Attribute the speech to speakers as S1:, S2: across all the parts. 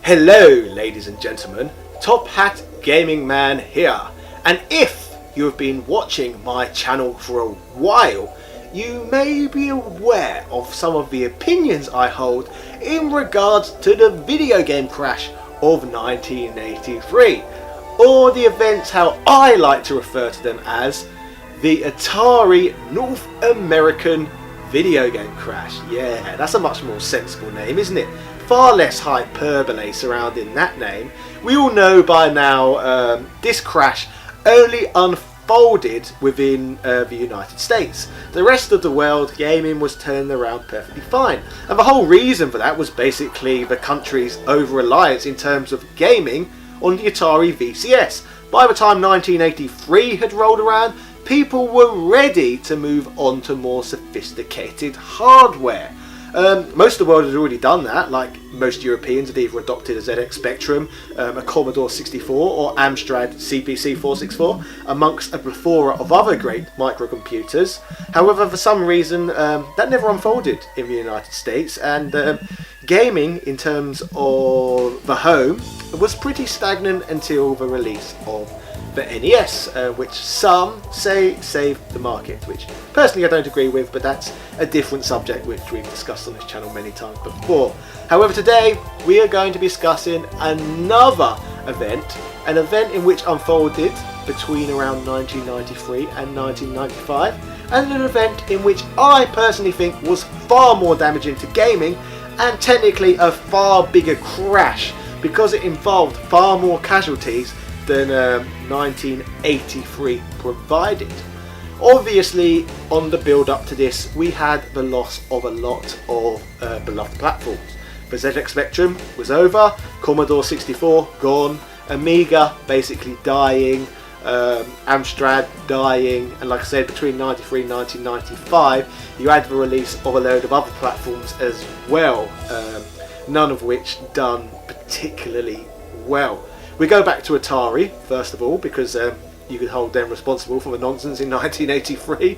S1: Hello ladies and gentlemen, Top Hat Gaming Man here, and if you have been watching my channel for a while, you may be aware of some of the opinions I hold in regards to the video game crash of 1983, or the events how I like to refer to them as the Atari North American video game crash. Yeah, that's a much more sensible name, isn't it? Far less hyperbole surrounding that name. We all know by now this crash only unfolded within the United States. The rest of the world, gaming was turned around perfectly fine, and the whole reason for that was basically the country's over-reliance in terms of gaming on the Atari VCS. By the time 1983 had rolled around, people were ready to move on to more sophisticated hardware. Most of the world had already done that, like most Europeans had either adopted a ZX Spectrum, a Commodore 64 or Amstrad CPC 464, amongst a plethora of other great microcomputers. However, for some reason, that never unfolded in the United States, and gaming in terms of the home was pretty stagnant until the release of the NES, which some say saved the market, which personally I don't agree with, but that's a different subject which we've discussed on this channel many times before. However, today we are going to be discussing another event, an event in which unfolded between around 1993 and 1995, and an event in which I personally think was far more damaging to gaming and technically a far bigger crash because it involved far more casualties than 1983 provided. Obviously, on the build up to this, we had the loss of a lot of beloved platforms. The ZX Spectrum was over, Commodore 64 gone, Amiga basically dying, Amstrad dying, and like I said, between 93 and 1995 you had the release of a load of other platforms as well, none of which done particularly well. We go back to Atari, first of all, because you could hold them responsible for the nonsense in 1983.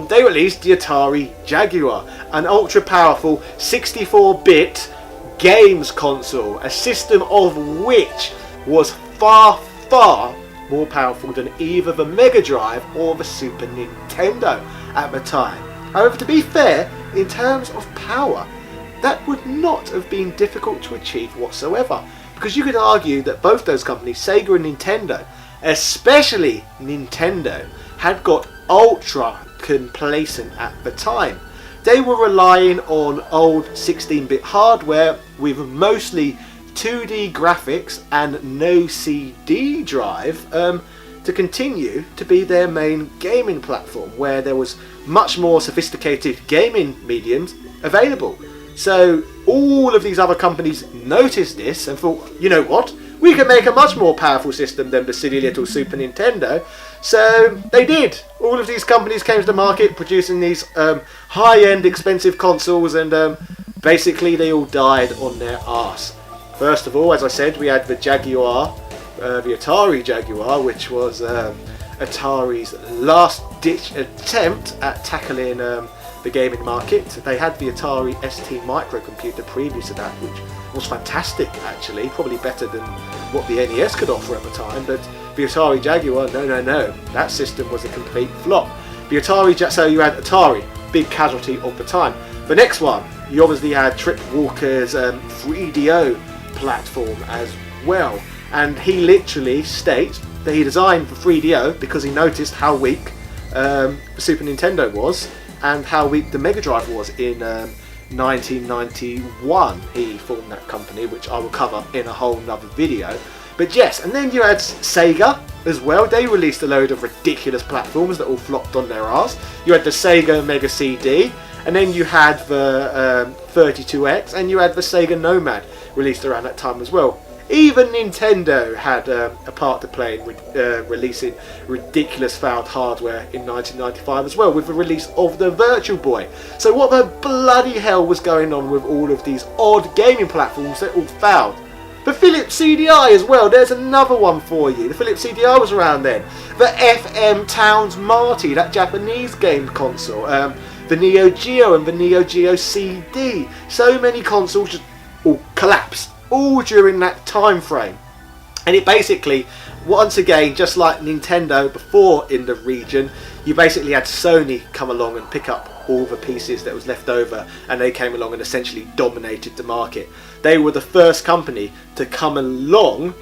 S1: They released the Atari Jaguar, an ultra-powerful 64-bit games console, a system of which was far, far more powerful than either the Mega Drive or the Super Nintendo at the time. However, to be fair, in terms of power, that would not have been difficult to achieve whatsoever. Because you could argue that both those companies, Sega and Nintendo, especially Nintendo, had got ultra complacent at the time. They were relying on old 16-bit hardware with mostly 2D graphics and no CD drive to continue to be their main gaming platform, where there was much more sophisticated gaming mediums available. So all of these other companies noticed this and thought, you know what, we can make a much more powerful system than the silly little Super Nintendo. So they did. All of these companies came to the market producing these high-end expensive consoles, and basically they all died on their arse. First of all, as I said, we had the Jaguar, the Atari Jaguar, which was Atari's last-ditch attempt at tackling the gaming market. They had the Atari ST microcomputer previous to that, which was fantastic actually, probably better than what the NES could offer at the time, but the Atari Jaguar, no, that system was a complete flop. The so you had Atari, big casualty of the time. The next one, you obviously had Trip Walker's 3DO platform as well, and he literally states that he designed the 3DO because he noticed how weak the Super Nintendo was and how weak the Mega Drive was in 1991. He formed that company, which I will cover in a whole nother video. But yes, and then you had Sega as well. They released a load of ridiculous platforms that all flopped on their arse. You had the Sega Mega CD, and then you had the 32X, and you had the Sega Nomad released around that time as well. Even Nintendo had a part to play in releasing ridiculous failed hardware in 1995 as well, with the release of the Virtual Boy. So what the bloody hell was going on with all of these odd gaming platforms that all failed? The Philips CDI as well, there's another one for you. The Philips CDI was around then. The FM Towns Marty, that Japanese game console. The Neo Geo and the Neo Geo CD. So many consoles just all collapsed all during that time frame. And it basically, once again, just like Nintendo before in the region, you basically had Sony come along and pick up all the pieces that was left over, and they came along and essentially dominated the market. They were the first company to come along,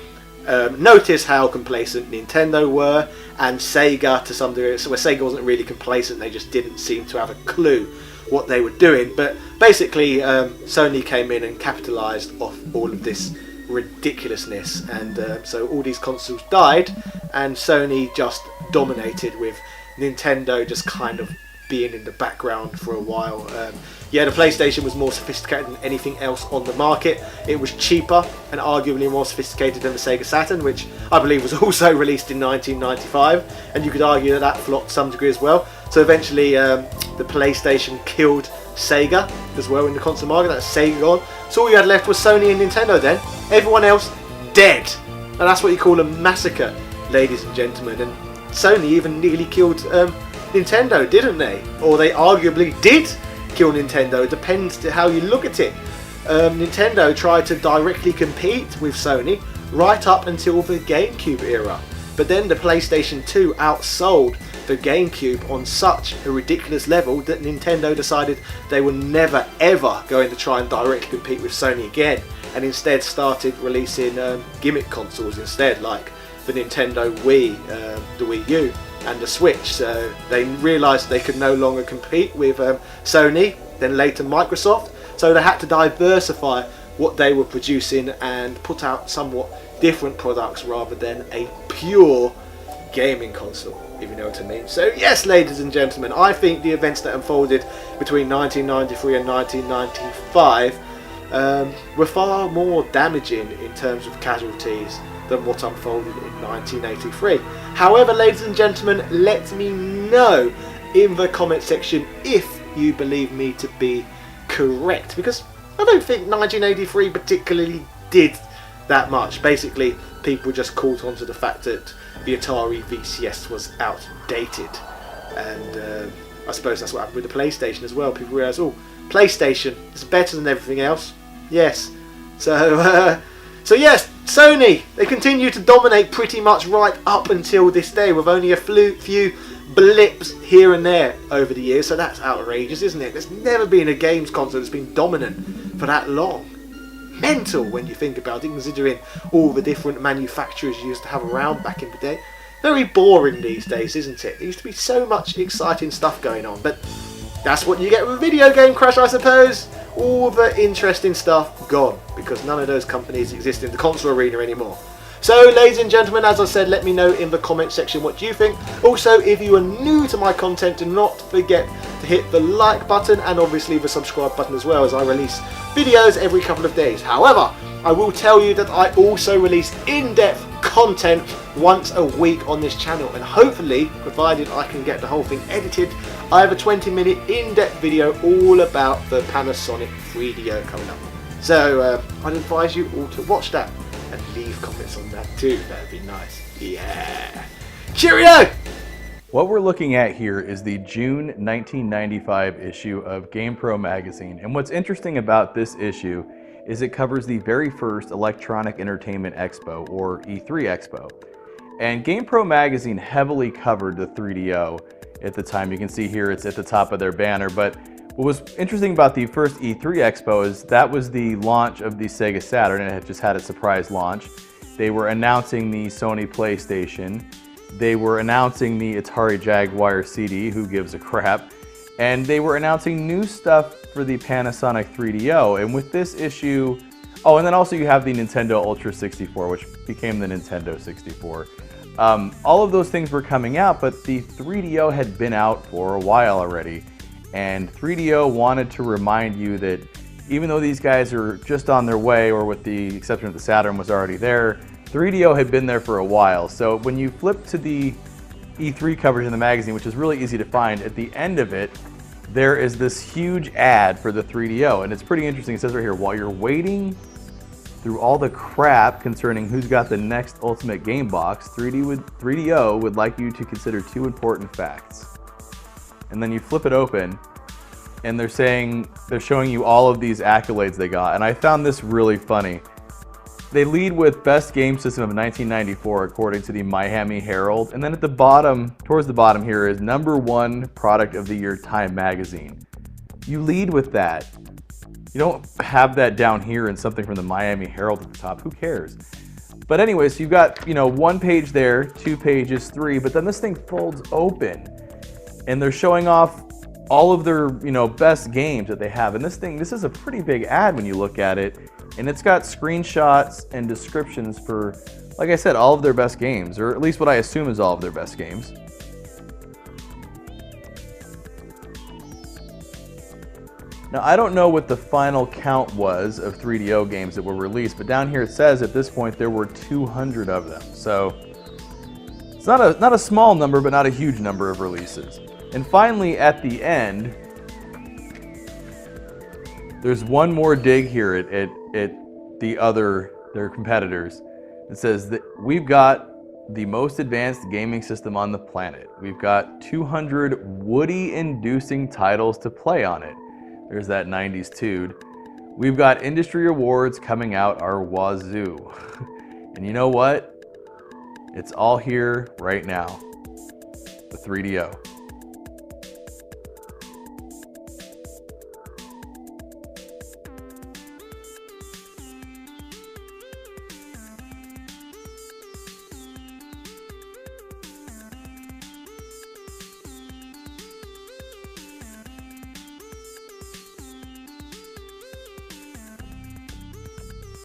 S1: notice how complacent Nintendo were, and Sega to some degree. So where Sega wasn't really complacent, they just didn't seem to have a clue what they were doing. But basically Sony came in and capitalized off all of this ridiculousness, and so all these consoles died and Sony just dominated, with Nintendo just kind of being in the background for a while. Yeah, the PlayStation was more sophisticated than anything else on the market. It was cheaper and arguably more sophisticated than the Sega Saturn, which I believe was also released in 1995, and you could argue that that flopped to some degree as well. So eventually the PlayStation killed Sega as well in the console market. That's Sega gone. So all you had left was Sony and Nintendo then. Everyone else dead. And that's what you call a massacre, ladies and gentlemen. And Sony even nearly killed Nintendo, didn't they? Or they arguably did kill Nintendo. It depends to how you look at it. Nintendo tried to directly compete with Sony right up until the GameCube era. But then the PlayStation 2 outsold the GameCube on such a ridiculous level that Nintendo decided they were never ever going to try and directly compete with Sony again, and instead started releasing gimmick consoles instead, like the Nintendo Wii, the Wii U and the Switch. So they realised they could no longer compete with Sony, then later Microsoft, so they had to diversify what they were producing and put out somewhat different products rather than a pure gaming console, if you know what I mean. So yes, ladies and gentlemen, I think the events that unfolded between 1993 and 1995 were far more damaging in terms of casualties than what unfolded in 1983. However, ladies and gentlemen, let me know in the comment section if you believe me to be correct, because I don't think 1983 particularly did that much. Basically, people just caught on to the fact that the Atari VCS was outdated, and I suppose that's what happened with the PlayStation as well. People realised, oh, PlayStation is better than everything else. Yes, so yes, Sony, they continue to dominate pretty much right up until this day, with only a few blips here and there over the years. So that's outrageous, isn't it? There's never been a games console that's been dominant for that long. Mental when you think about it, considering all the different manufacturers you used to have around back in the day. Very boring these days, isn't it? There used to be so much exciting stuff going on, but that's what you get with a video game crash, I suppose. All the interesting stuff gone, because none of those companies exist in the console arena anymore. So, ladies and gentlemen, as I said, let me know in the comment section what you think. Also, if you are new to my content, do not forget to hit the like button and obviously the subscribe button as well, as I release videos every couple of days. However, I will tell you that I also release in-depth content once a week on this channel, and hopefully, provided I can get the whole thing edited, I have a 20-minute in-depth video all about the Panasonic 3DO coming up. So I'd advise you all to watch that and leave comments on that too. That'd be nice. Yeah. Cheerio!
S2: What we're looking at here is the June 1995 issue of GamePro magazine, and what's interesting about this issue is it covers the very first Electronic Entertainment Expo, or E3 Expo. And GamePro magazine heavily covered the 3DO at the time. You can see here it's at the top of their banner, but what was interesting about the first E3 Expo is that was the launch of the Sega Saturn, and it had just had a surprise launch. They were announcing the Sony PlayStation. They were announcing the Atari Jaguar CD, who gives a crap, and they were announcing new stuff for the Panasonic 3DO. And with this issue, oh, and then also you have the Nintendo Ultra 64, which became the Nintendo 64. All of those things were coming out, but the 3DO had been out for a while already. And 3DO wanted to remind you that even though these guys are just on their way, or with the exception of the Saturn was already there, 3DO had been there for a while. So when you flip to the E3 coverage in the magazine, which is really easy to find, at the end of it, there is this huge ad for the 3DO. And it's pretty interesting. It says right here, while you're waiting through all the crap concerning who's got the next ultimate game box, 3DO would like you to consider 2 important facts. And then you flip it open, and they're showing you all of these accolades they got. And I found this really funny. they lead with best game system of 1994 according to the Miami Herald, and then at the bottom, towards the bottom here, is #1 product of the year Time Magazine. You lead with that. You don't have that down here in something from the Miami Herald at the top. Who cares? But anyways, you've got, you know, 1 page there, 2 pages, 3, but then this thing folds open and they're showing off all of their, you know, best games that they have. And this is a pretty big ad when you look at it, and it's got screenshots and descriptions for, like I said, all of their best games, or at least what I assume is all of their best games. Now, I don't know what the final count was of 3DO games that were released, but down here it says at this point there were 200 of them. So it's not a small number, but not a huge number of releases. And finally, at the end, there's one more dig here at their competitors. It says that we've got the most advanced gaming system on the planet. We've got 200 Woody-inducing titles to play on it. There's that 90s tude. We've got industry awards coming out our wazoo. And you know what? It's all here right now. The 3DO.